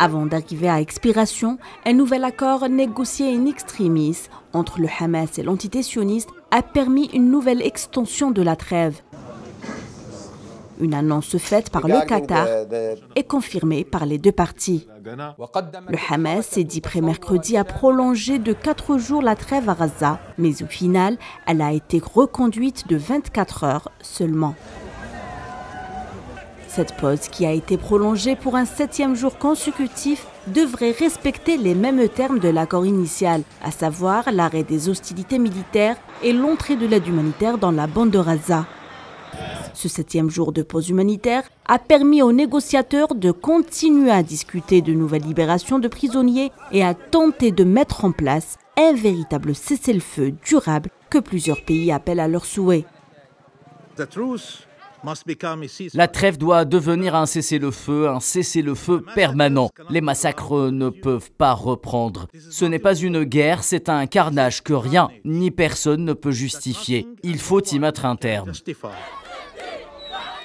Avant d'arriver à expiration, un nouvel accord négocié in extremis entre le Hamas et l'entité sioniste a permis une nouvelle extension de la trêve. Une annonce faite par le Qatar est confirmée par les deux parties. Le Hamas s'est dit prêt mercredi à prolonger de 4 jours la trêve à Gaza, mais au final, elle a été reconduite de 24 heures seulement. Cette pause, qui a été prolongée pour un 7e jour consécutif, devrait respecter les mêmes termes de l'accord initial, à savoir l'arrêt des hostilités militaires et l'entrée de l'aide humanitaire dans la bande de Gaza. Ce 7e jour de pause humanitaire a permis aux négociateurs de continuer à discuter de nouvelles libérations de prisonniers et à tenter de mettre en place un véritable cessez-le-feu durable que plusieurs pays appellent à leur souhait. La trêve doit devenir un cessez-le-feu permanent. Les massacres ne peuvent pas reprendre. Ce n'est pas une guerre, c'est un carnage que rien ni personne ne peut justifier. Il faut y mettre un terme.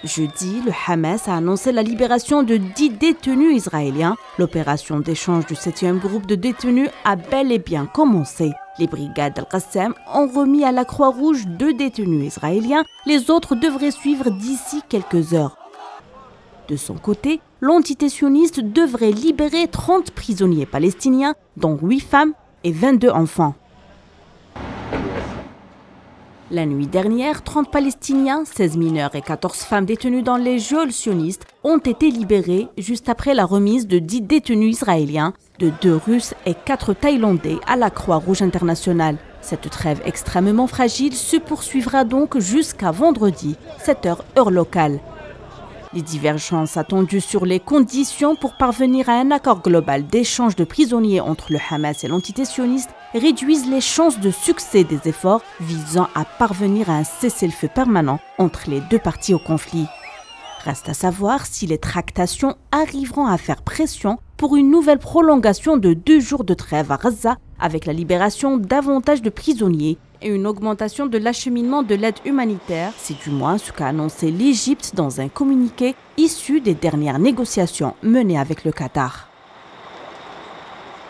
Jeudi, le Hamas a annoncé la libération de 10 détenus israéliens. L'opération d'échange du 7e groupe de détenus a bel et bien commencé. Les brigades Al-Qassam ont remis à la Croix-Rouge 2 détenus israéliens. Les autres devraient suivre d'ici quelques heures. De son côté, l'entité sioniste devrait libérer 30 prisonniers palestiniens, dont 8 femmes et 22 enfants. La nuit dernière, 30 Palestiniens, 16 mineurs et 14 femmes détenues dans les geôles sionistes ont été libérés juste après la remise de 10 détenus israéliens, de 2 Russes et 4 Thaïlandais à la Croix-Rouge internationale. Cette trêve extrêmement fragile se poursuivra donc jusqu'à vendredi, 7h heure locale. Les divergences attendues sur les conditions pour parvenir à un accord global d'échange de prisonniers entre le Hamas et l'entité sioniste réduisent les chances de succès des efforts visant à parvenir à un cessez-le-feu permanent entre les deux parties au conflit. Reste à savoir si les tractations arriveront à faire pression pour une nouvelle prolongation de 2 jours de trêve à Gaza avec la libération davantage de prisonniers et une augmentation de l'acheminement de l'aide humanitaire. C'est du moins ce qu'a annoncé l'Égypte dans un communiqué issu des dernières négociations menées avec le Qatar.